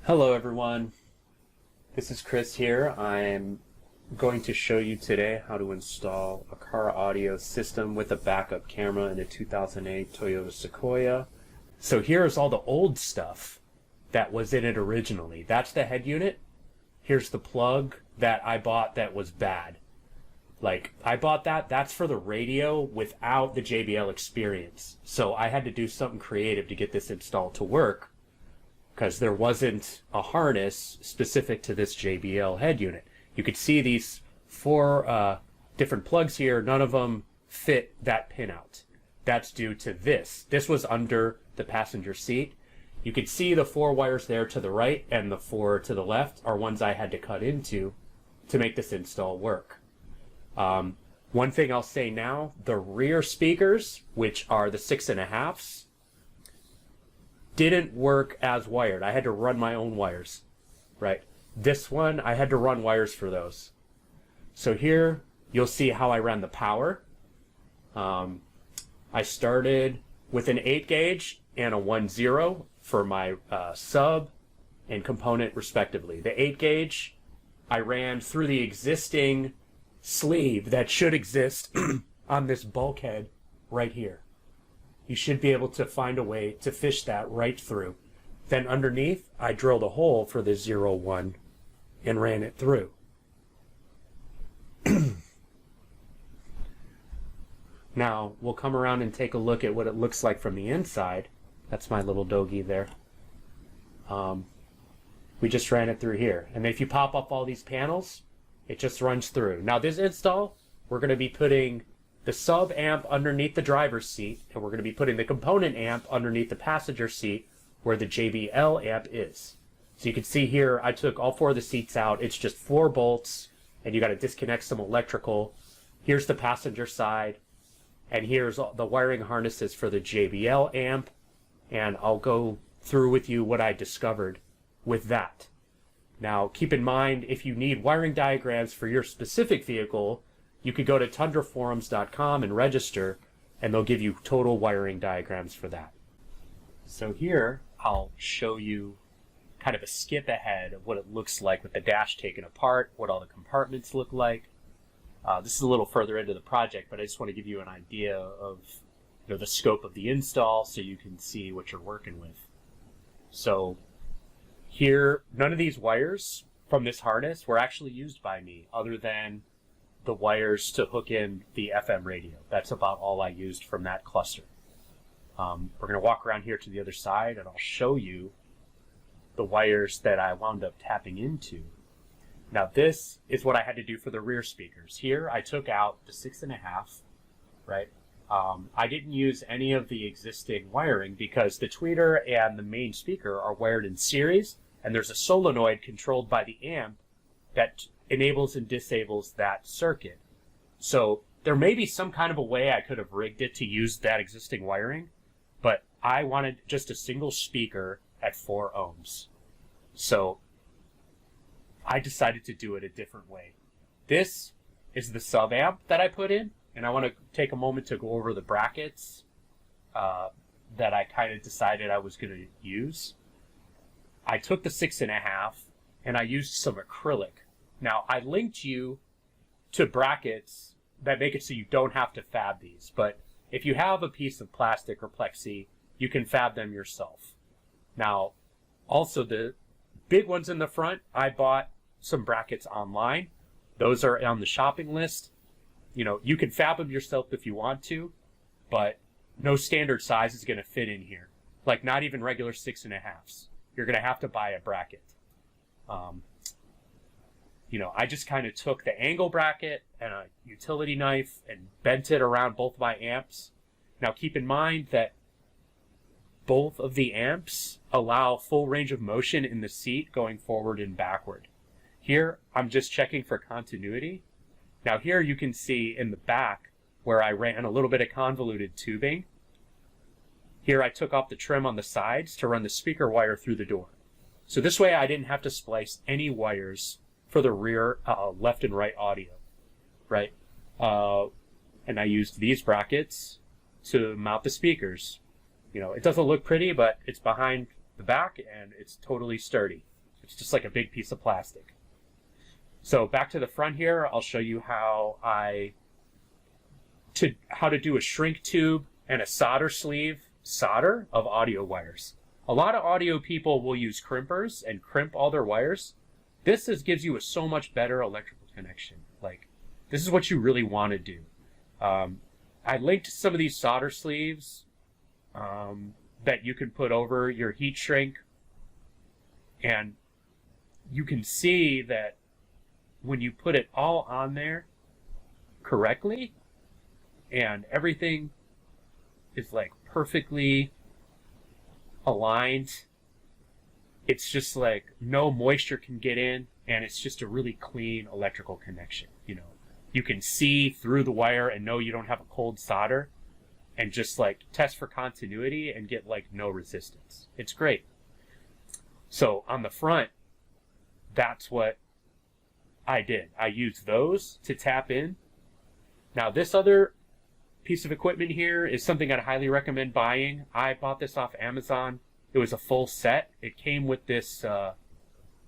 Hello everyone, this is Chris here. I'm going to show you today how to install a car audio system with a backup camera in a 2008 Toyota Sequoia. So here's all the old stuff that was in it originally. That's the head unit. Here's the plug that I bought that was bad. Like, I bought that's for the radio without the JBL Experience. So I had to do something creative to get this installed to work, because there wasn't a harness specific to this JBL head unit. You could see these four different plugs here. None of them fit that pinout. That's due to this. This was under the passenger seat. You could see the four wires there to the right and the four to the left are ones I had to cut into to make this install work. One thing I'll say now, the rear speakers, which are the 6.5s, didn't work as wired. I had to run my own wires, right? This one, I had to run wires for those. So here, you'll see how I ran the power. I started with an 8 gauge and a 1.0 for my sub and component respectively. The 8 gauge, I ran through the existing sleeve that should exist on this bulkhead right here. You should be able to find a way to fish that right through. Then underneath, I drilled a hole for the 0.1 and ran it through. Now, we'll come around and take a look at what it looks like from the inside. That's my little doggy there. We just ran it through here. And if you pop up all these panels, it just runs through. Now this install, we're going to be putting the sub amp underneath the driver's seat, and we're going to be putting the component amp underneath the passenger seat where the JBL amp is. So you can see here, I took all four of the seats out. It's just 4 bolts, and you got to disconnect some electrical. Here's the passenger side, and here's the wiring harnesses for the JBL amp, and I'll go through with you what I discovered with that. Now, keep in mind, if you need wiring diagrams for your specific vehicle, you could go to tundraforums.com and register, and they'll give you total wiring diagrams for that. So here, I'll show you kind of a skip ahead of what it looks like with the dash taken apart, what all the compartments look like. This is a little further into the project, but I just want to give you an idea of the scope of the install so you can see what you're working with. So here, none of these wires from this harness were actually used by me, other than the wires to hook in the FM radio. That's about all I used from that cluster. We're going to walk around here to the other side, and I'll show you the wires that I wound up tapping into. Now this is what I had to do for the rear speakers. Here I took out the 6.5, right? I didn't use any of the existing wiring because the tweeter and the main speaker are wired in series, and there's a solenoid controlled by the amp that enables and disables that circuit. So there may be some kind of a way I could have rigged it to use that existing wiring, but I wanted just a single speaker at 4 ohms. So I decided to do it a different way. This is the sub amp that I put in, and I want to take a moment to go over the brackets that I kind of decided I was going to use. I took the 6.5 and I used some acrylic. Now I linked you to brackets that make it so you don't have to fab these, but if you have a piece of plastic or plexi, you can fab them yourself. Now, also the big ones in the front, I bought some brackets online. Those are on the shopping list. You can fab them yourself if you want to, but no standard size is going to fit in here. Like not even regular 6.5s. You're going to have to buy a bracket. I just kind of took the angle bracket and a utility knife and bent it around both my amps. Now keep in mind that both of the amps allow full range of motion in the seat going forward and backward. Here, I'm just checking for continuity. Now here you can see in the back where I ran a little bit of convoluted tubing. Here I took off the trim on the sides to run the speaker wire through the door. So this way I didn't have to splice any wires for the rear left and right audio, right? And I used these brackets to mount the speakers. It doesn't look pretty, but it's behind the back and it's totally sturdy. It's just like a big piece of plastic. So back to the front here, I'll show you how to do a shrink tube and a solder sleeve solder of audio wires. A lot of audio people will use crimpers and crimp all their wires. This gives you a so much better electrical connection. Like, this is what you really want to do. I linked some of these solder sleeves that you can put over your heat shrink, and you can see that when you put it all on there correctly and everything is like perfectly aligned, it's just like no moisture can get in, and it's just a really clean electrical connection. You know, you can see through the wire and know you don't have a cold solder, and just like test for continuity and get like no resistance. It's great. So on the front, that's what I did. I used those to tap in. Now this other piece of equipment here is something I'd highly recommend buying. I bought this off Amazon. It was a full set. It came with this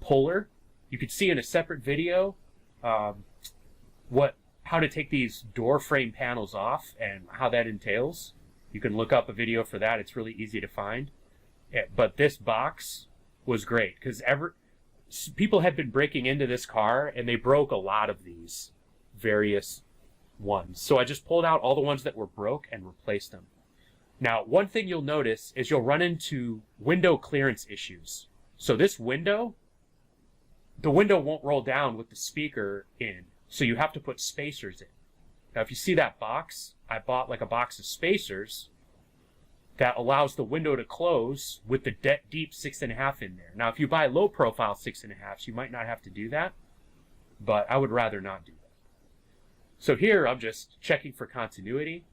puller. You could see in a separate video how to take these door frame panels off and how that entails. You can look up a video for that. It's really easy to find. But this box was great because people had been breaking into this car and they broke a lot of these various ones. So I just pulled out all the ones that were broke and replaced them. Now, one thing you'll notice is you'll run into window clearance issues. So this window, the window won't roll down with the speaker in. So you have to put spacers in. Now, if you see that box, I bought like a box of spacers that allows the window to close with the deep 6.5 in there. Now, if you buy low profile 6.5s, you might not have to do that, but I would rather not do that. So here, I'm just checking for continuity.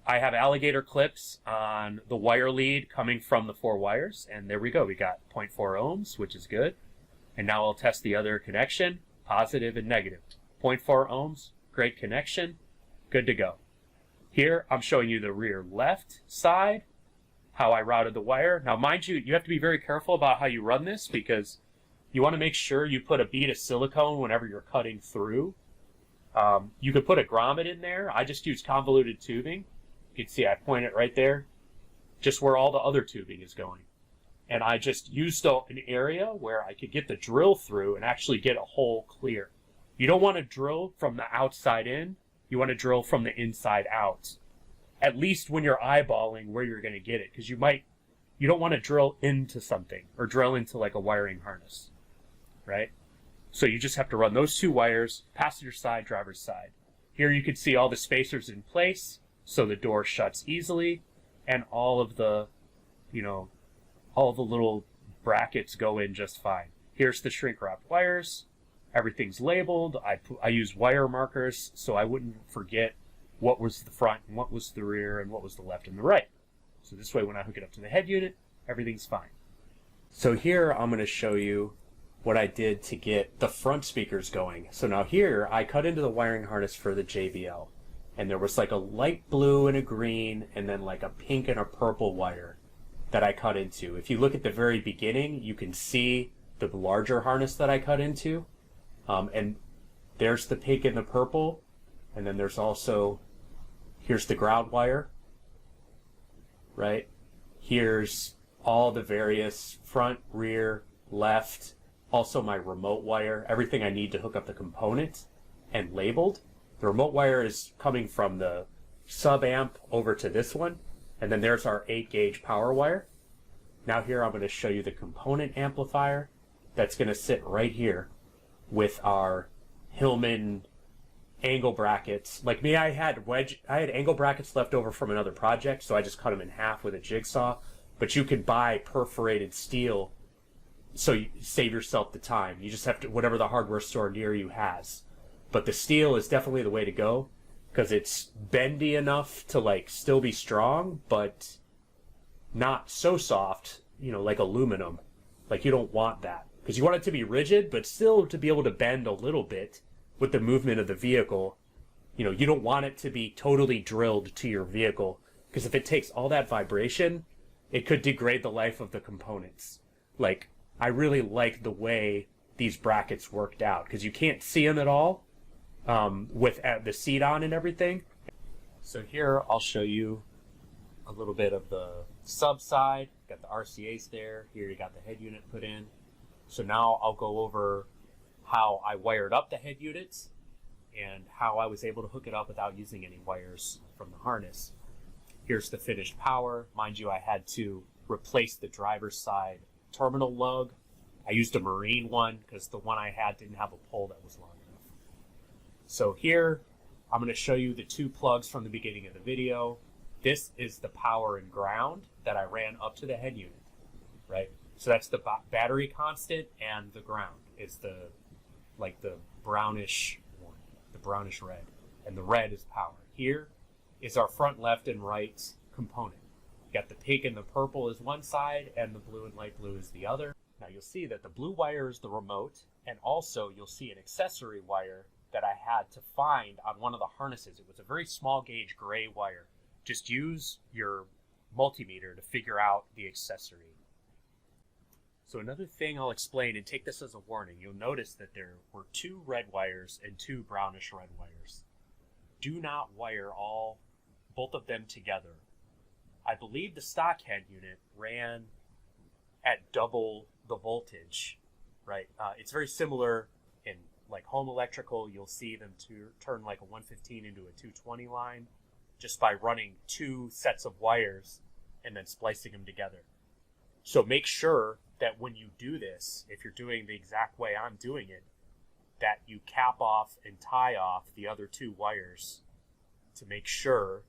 I have alligator clips on the wire lead coming from the 4 wires, and there we go. We got 0.4 ohms, which is good. And now I'll test the other connection, positive and negative. 0.4 ohms, great connection, good to go. Here, I'm showing you the rear left side, how I routed the wire. Now, mind you, you have to be very careful about how you run this because you want to make sure you put a bead of silicone whenever you're cutting through. You could put a grommet in there. I just use convoluted tubing. You can see I point it right there, just where all the other tubing is going. And I just used an area where I could get the drill through and actually get a hole clear. You don't want to drill from the outside in. You want to drill from the inside out, at least when you're eyeballing where you're going to get it, because you don't want to drill into something or drill into like a wiring harness, right? So you just have to run those 2 wires, passenger side, driver's side. Here you can see all the spacers in place, so the door shuts easily, and all of the little brackets go in just fine. Here's the shrink wrapped wires. Everything's labeled. I use wire markers so I wouldn't forget what was the front and what was the rear and what was the left and the right. So this way when I hook it up to the head unit, everything's fine. So here I'm going to show you what I did to get the front speakers going. So now here I cut into the wiring harness for the JBL, and there was like a light blue and a green and then like a pink and a purple wire that I cut into. If you look at the very beginning, you can see the larger harness that I cut into. And there's the pink and the purple. And then there's also, here's the ground wire, right? Here's all the various front, rear, left, also my remote wire, everything I need to hook up the component and labeled. The remote wire is coming from the sub amp over to this one. And then there's our 8-gauge power wire. Now here I'm going to show you the component amplifier that's going to sit right here with our Hillman angle brackets. Like me, I had angle brackets left over from another project, so I just cut them in half with a jigsaw. But you can buy perforated steel, so you save yourself the time. You just have to, whatever the hardware store near you has. But the steel is definitely the way to go, because it's bendy enough to like still be strong, but not so soft, like aluminum. Like you don't want that, because you want it to be rigid, but still to be able to bend a little bit with the movement of the vehicle. You don't want it to be totally drilled to your vehicle, because if it takes all that vibration, it could degrade the life of the components. Like I really like the way these brackets worked out because you can't see them at all with the seat on and everything. So here I'll show you a little bit of the sub side. Got the RCAs there. Here you got the head unit put in. So now I'll go over how I wired up the head units and how I was able to hook it up without using any wires from the harness. Here's the finished power. Mind you, I had to replace the driver's side terminal lug. I used a marine one because the one I had didn't have a pole that was long enough. So here, I'm going to show you the two plugs from the beginning of the video. This is the power and ground that I ran up to the head unit, right? So that's the battery constant, and the ground is the brownish one, the brownish red, and the red is power. Here is our front left and right component. You got the pink and the purple is one side, and the blue and light blue is the other. Now you'll see that the blue wire is the remote, and also you'll see an accessory wire that I had to find on one of the harnesses. It was a very small gauge gray wire. Just use your multimeter to figure out the accessory. So another thing I'll explain, and take this as a warning, you'll notice that there were two red wires and two brownish red wires. Do not wire both of them together. I believe the stock head unit ran at double the voltage, right? It's very similar in like home electrical. You'll see them turn like a 115 into a 220 line just by running two sets of wires and then splicing them together. So make sure that when you do this, if you're doing the exact way I'm doing it, that you cap off and tie off the other two wires to make sure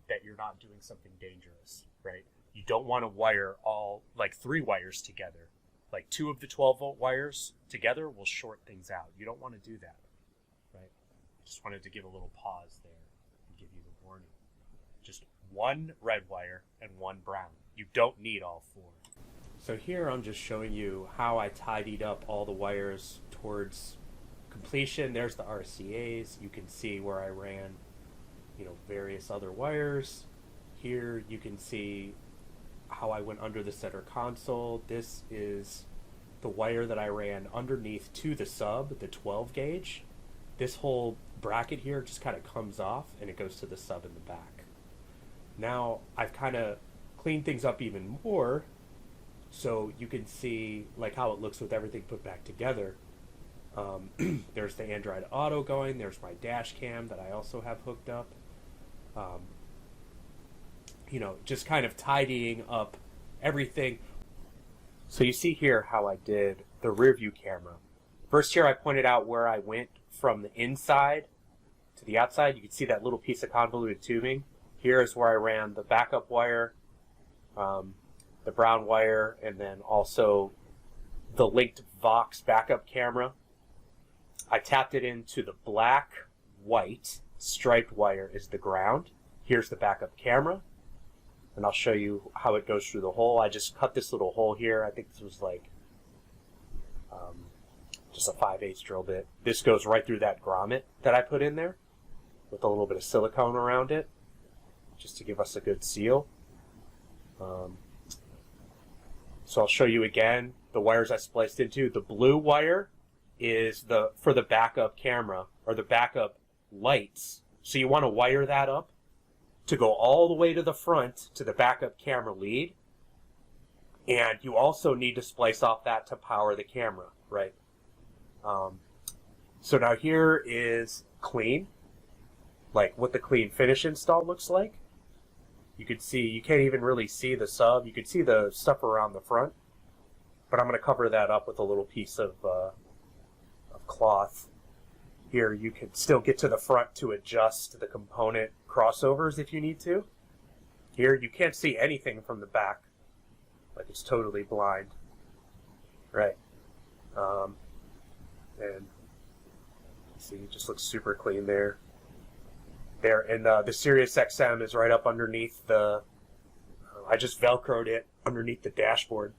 that you're not doing something dangerous, right? You don't want to wire all, like 3 wires together. Like 2 of the 12-volt wires together will short things out. You don't want to do that, right? Just wanted to give a little pause there and give you the warning. Just 1 red wire and 1 brown. You don't need all 4. So here I'm just showing you how I tidied up all the wires towards completion. There's the RCAs. You can see where I ran, various other wires. Here you can see how I went under the center console. This is the wire that I ran underneath to the sub, the 12 gauge. This whole bracket here just kind of comes off and it goes to the sub in the back. Now I've kind of cleaned things up even more so you can see like how it looks with everything put back together. There's the Android Auto going. There's my dash cam that I also have hooked up. Just kind of tidying up everything. So you see here how I did the rear view camera. First here I pointed out where I went from the inside to the outside. You can see that little piece of convoluted tubing. Here is where I ran the backup wire, the brown wire, and then also the linked Vox backup camera. I tapped it into the black, white, striped wire is the ground. Here's the backup camera. And I'll show you how it goes through the hole. I just cut this little hole here. I think this was like just a 5/8 drill bit. This goes right through that grommet that I put in there with a little bit of silicone around it just to give us a good seal. So I'll show you again the wires I spliced into. The blue wire is for the backup camera or the backup lights. So you want to wire that up to go all the way to the front to the backup camera lead. And you also need to splice off that to power the camera, right? So now here is clean, like what the clean finish install looks like. You can see, you can't even really see the sub. You can see the stuff around the front, but I'm going to cover that up with a little piece of cloth. Here you can still get to the front to adjust the component crossovers if you need to. Here you can't see anything from the back, like it's totally blind, right? And see, it just looks super clean there. And the Sirius XM is right up underneath the. I just velcroed it underneath the dashboard.